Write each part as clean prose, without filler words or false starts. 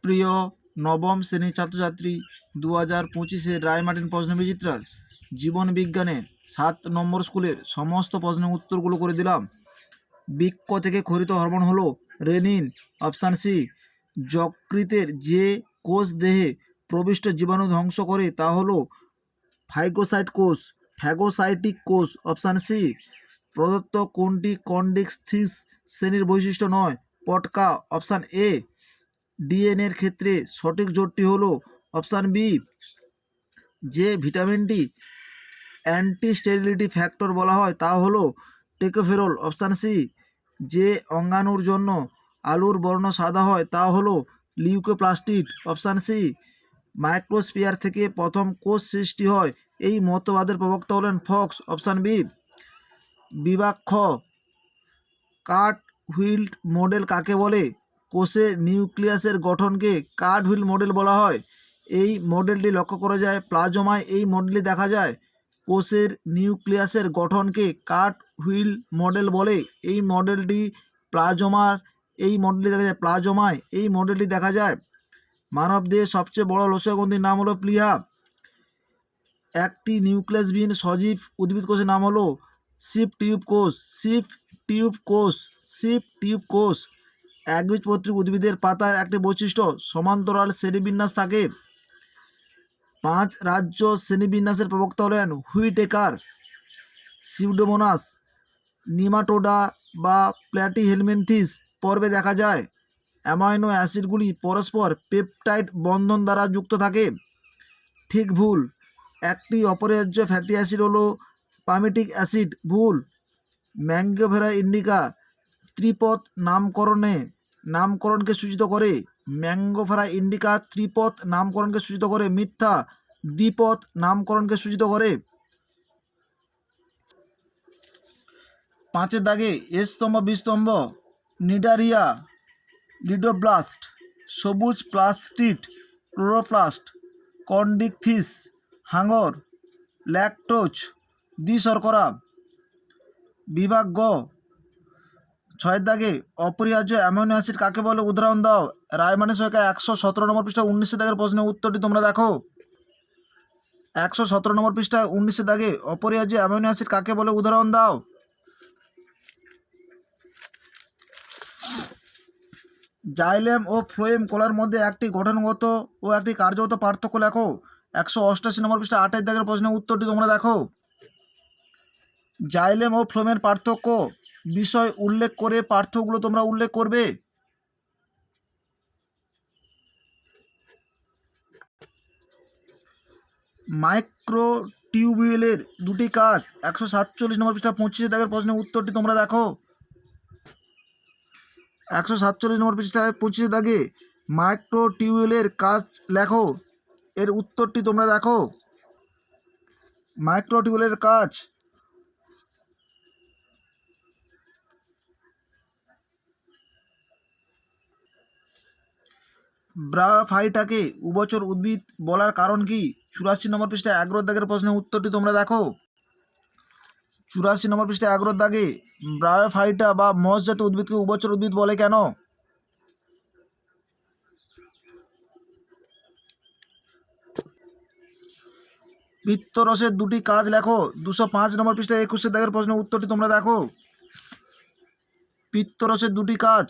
প্রিয় নবম শ্রেণীর ছাত্রছাত্রী, 2025-এর রায়মার্টিন প্রশ্ন বিচিত্রার জীবন বিজ্ঞানের 7 নম্বর স্কুলের সমস্ত প্রশ্নের উত্তরগুলো করে দিলাম। বৃক্ক থেকে ক্ষরিত হরমোন হলো রেনিন। Option C. যকৃতের যে কোষ দেহে প্রবিষ্ট জীবাণু ধ্বংস করে তা হলো ফাইগোসাইট কোষ, ফ্যাগোসাইটিক কোষ। Option C. প্রদত্ত কোনটি কন্ডিক্সিস শ্রেণীর বৈশিষ্ট্য নয়? পটকা। Option A. ডিএনএর ক্ষেত্রে সঠিক জোটটি হলো অপশান বি। যে ভিটামিনটি অ্যান্টি স্টেরিলিটি ফ্যাক্টর বলা হয় তা হলো টেকোফেরল। Option C. যে অঙ্গাণুর জন্য আলুর বর্ণ সাদা হয় তা হলো লিউকোপ্লাস্টিড। Option C. মাইক্রোস্ফিয়ার থেকে প্রথম কোষ সৃষ্টি হয়, এই মতবাদের প্রবক্তা হলেন ফক্স। Option B. বিভাগ খ, কার্ট হুইল মডেল কাকে বলে? কোষের নিউক্লিয়াসের গঠনকে কার্ট হুইল মডেল বলা হয়। এই মডেলটি লক্ষ্য করা যায় প্লাজমায়। এই মডেলটি দেখা যায় কোষের নিউক্লিয়াসের গঠনকে কার্ট হুইল মডেল বলে। এই মডেলটি প্লাজমায় এই মডেলটি দেখা যায়। মানবদেহের সবচেয়ে বড় লৌহগ্রন্থির নাম হলো প্লীহা। একটি নিউক্লিয়াসবিহীন সজীব উদ্ভিদ কোষের নাম হলো সিপ টিউব কোষ। সিপ টিউব কোষ। একবীজপত্রী উদ্ভিদের পাতার একটি বৈশিষ্ট্য সমান্তরাল শ্রেণীবিন্যাস থাকে। 5 রাজ্য শ্রেণীবিন্যাসের প্রবক্তা হলেন হুইটেকার। সিউডোমোনাস, নিমাটোডা বা প্ল্যাটিহেলমিনথিস পর্বে দেখা যায়। অ্যামাইনো অ্যাসিডগুলি পরস্পর পেপটাইড বন্ধন দ্বারা যুক্ত থাকে। ঠিক ভুল। একটি অপরিহার্য ফ্যাটি অ্যাসিড হলো পামিটিক অ্যাসিড। ভুল। ম্যাঙ্গোভেরা ইন্ডিকা ত্রিপদ নামকরণকে সূচিত করে। ম্যাঙ্গোভেরা ইন্ডিকা ত্রিপদ নামকরণকে সূচিত করে। মিথ্যা। দ্বিপদ নামকরণকে সূচিত করে। 5 দাগে এ স্তম্ভ বি স্তম্ভ। নিডারিয়া, লিডোব্লাস্ট, সবুজ প্লাস্টিড, ক্লোরোপ্লাস্ট, কন্ডিকথিস, হাঙর, ল্যাকটোজ, দ্বিশর্করা। বিভাগ গ, 6 দাগে অপরিহার্য অ্যামিনো অ্যাসিড কাকে বলে? উদাহরণ দাও। রায়মার্টিন সহায়িকা 117 নম্বর পৃষ্ঠা 19 দাগের প্রশ্নের উত্তরটি তোমরা দেখো। 117 নম্বর পৃষ্ঠা 19 দাগে অপরিহার্য অ্যামিনো অ্যাসিড কাকে বলে? উদাহরণ দাও। জাইলেম ও ফ্লোয়েম কলার মধ্যে একটি গঠনগত ও একটি কার্যগত পার্থক্য লেখো। 188 নম্বর পৃষ্ঠা 28 দাগের প্রশ্নের উত্তরটি তোমরা দেখো। জাইলেম ও ফ্লোয়েমের পার্থক্য বিষয় উল্লেখ করে পার্থক্যগুলো তোমরা উল্লেখ করবে। মাইক্রোটিউবিউলের দুটি কাজ। 147 নম্বর পৃষ্ঠা 25 দাগের প্রশ্নের উত্তরটি তোমরা দেখো। 147 নম্বর পৃষ্ঠায় 25 দাগে মাইক্রোটিউবিউলের কাজ লেখো। এর উত্তরটি তোমরা দেখো। মাইক্রোটিউবিউলের কাজ। ব্রায়োফাইটাকে উভচর উদ্ভিদ বলার কারণ কি? 84 নম্বর পৃষ্ঠায় 11 দাগের প্রশ্নের উত্তরটি তোমরা দেখো। 84 নম্বর পৃষ্ঠায় 11 দাগে ব্রায়োফাইটা বা মস জাতীয় উদ্ভিদকে উভচর উদ্ভিদ বলে কেন? পিত্তরসের দুটি কাজ লেখো। 205 নম্বর পৃষ্ঠায় 21 দাগের প্রশ্নের উত্তরটি তোমরা দেখো। পিত্তরসের দুটি কাজ।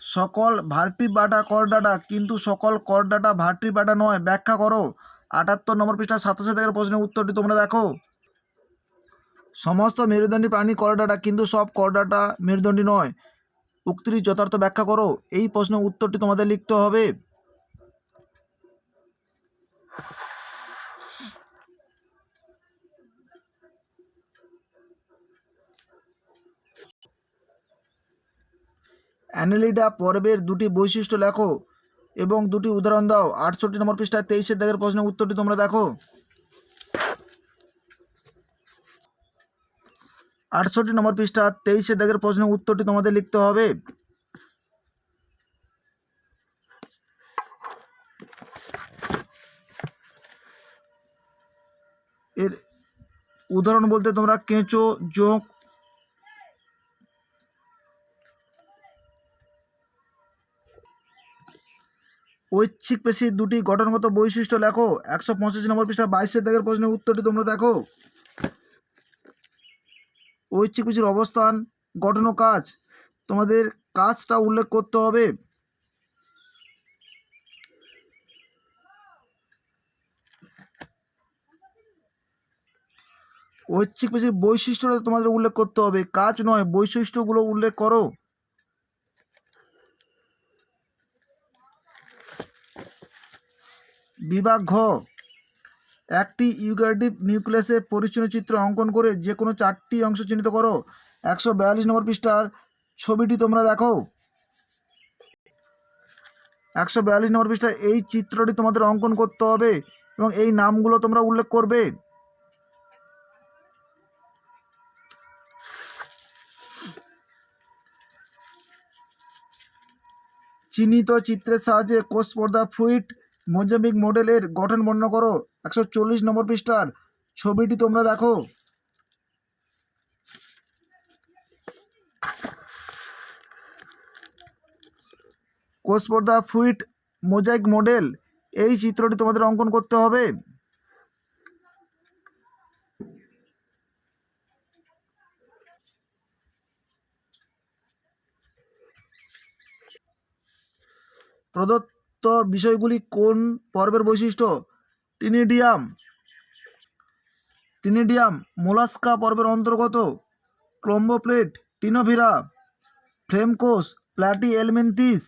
সকল ভার্টিব্রাটা করডাটা কিন্তু সকল করডাটা ভার্টিব্রাটা নয়, ব্যাখ্যা করো। 78 নম্বর পৃষ্ঠা 27 দাগের প্রশ্নের উত্তরটি তোমরা দেখো। সমস্ত মেরুদণ্ডী প্রাণী করডাটা কিন্তু সব করডাটা মেরুদণ্ডী নয়, উক্তির যথার্থ ব্যাখ্যা করো। এই প্রশ্নের উত্তরটি তোমাদের লিখতে হবে। অ্যানেলিডা পর্বের দুটি বৈশিষ্ট্য লেখো এবং দুটি উদাহরণ দাও। 68 নম্বর পৃষ্ঠায় 23 দাগের প্রশ্নের উত্তরটি তোমরা দেখো। 68 নম্বর পৃষ্ঠা 23 দাগের প্রশ্নের উত্তরটি তোমাদের লিখতে হবে। এর উদাহরণ বলতে তোমরা কেঁচো, জোঁক, ঐচ্ছিক পেশির দুটি গঠনগত বৈশিষ্ট্য লেখো। 185 নম্বর পৃষ্ঠা 22 দাগের প্রশ্নের উত্তরটি তোমরা দেখো। ঐচ্ছিক পেশির অবস্থান, গঠন ও কাজ, তোমাদের কাজটা উল্লেখ করতে হবে। ঐচ্ছিক পেশির বৈশিষ্ট্যটা তোমাদের উল্লেখ করতে হবে, কাজ নয়, বৈশিষ্ট্যগুলো উল্লেখ করো। বিভাগ ঘ, একটি ইউক্যারিওটিক নিউক্লিয়াসের পরিচ্ছন্ন চিত্র অঙ্কন করে যে কোনো 4টি অংশ চিহ্নিত করো। 142 নম্বর পৃষ্ঠার ছবিটি তোমরা দেখো। 142 নম্বর পৃষ্ঠার এই চিত্রটি তোমাদের অঙ্কন করতে হবে এবং এই নামগুলো তোমরা উল্লেখ করবে। চিহ্নিত চিত্রের সাহায্যে কোষ পর্দা ফ্লুইড মোজাইক মডেলের গঠন বর্ণনা করো। 140 নম্বর পৃষ্ঠার ছবিটি তোমরা দেখো। কোষ পর্দা ফ্লুইড মোজাইক মডেল, এই চিত্রটি তোমাদের অঙ্কন করতে হবে। প্রদত্ত বিষয়গুলি কোন পর্বের বৈশিষ্ট্য? টিনিডিয়াম মোলাস্কা পর্বের অন্তর্গত। ক্লোম্বোপ্লেট, টিনোভিরা, ফ্লেম কোষ, প্ল্যাটি হেলমিনথিস,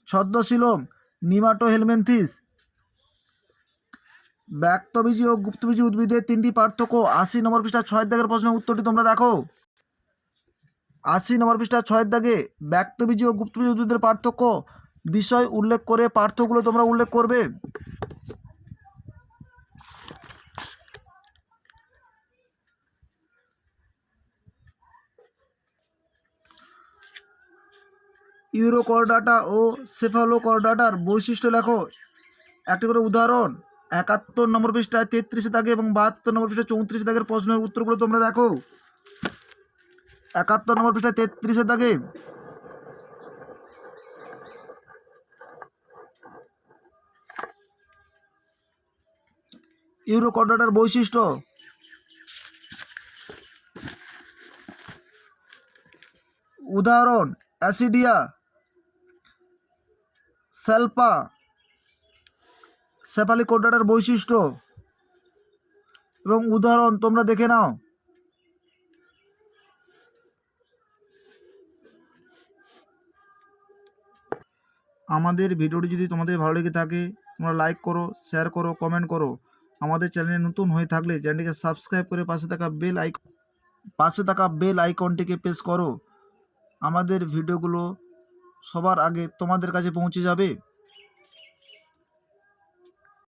ছদ্মশিলম, নিমাটোহেলমিনথিস। ব্যক্তবীজী ও গুপ্তবীজী উদ্ভিদের 3টি পার্থক্য। 80 নম্বর পৃষ্ঠা 6 দাগের প্রশ্নের উত্তরটি তোমরা দেখো। 80 নম্বর পৃষ্ঠা 6 দাগে ব্যক্তবীজী ও গুপ্তবীজী উদ্ভিদের পার্থক্য বিষয় উল্লেখ করে পার্থক্যগুলো তোমরা উল্লেখ করবে। ইউরোকর্ডাটা ও সেফালোকর্ডাটার বৈশিষ্ট্য লেখো। একটি করে উদাহরণ। 71 নম্বর পৃষ্ঠায় 33 দাগে এবং 72 নম্বর পৃষ্ঠায় 34 দাগের প্রশ্নের উত্তরগুলো তোমরা দেখো। 71 নম্বর পৃষ্ঠায় 33 দাগে ইউরোকর্ডাটার বৈশিষ্ট্য। উদাহরণ: অ্যাসিডিয়া, স্যালপা, সেফালিকোডাটার বৈশিষ্ট্য এবং উদাহরণ তোমরা দেখে নাও। আমাদের ভিডিওটি যদি তোমাদের ভালো লেগে থাকে তোমরা লাইক করো, শেয়ার করো, কমেন্ট করো। আমাদের চ্যানেলে নতুন হয়ে থাকলে চ্যানেলটিকে সাবস্ক্রাইব করে পাশে থাকা বেল আইকনটিকে প্রেস করো। আমাদের ভিডিওগুলো সবার আগে তোমাদের কাছে পৌঁছে যাবে।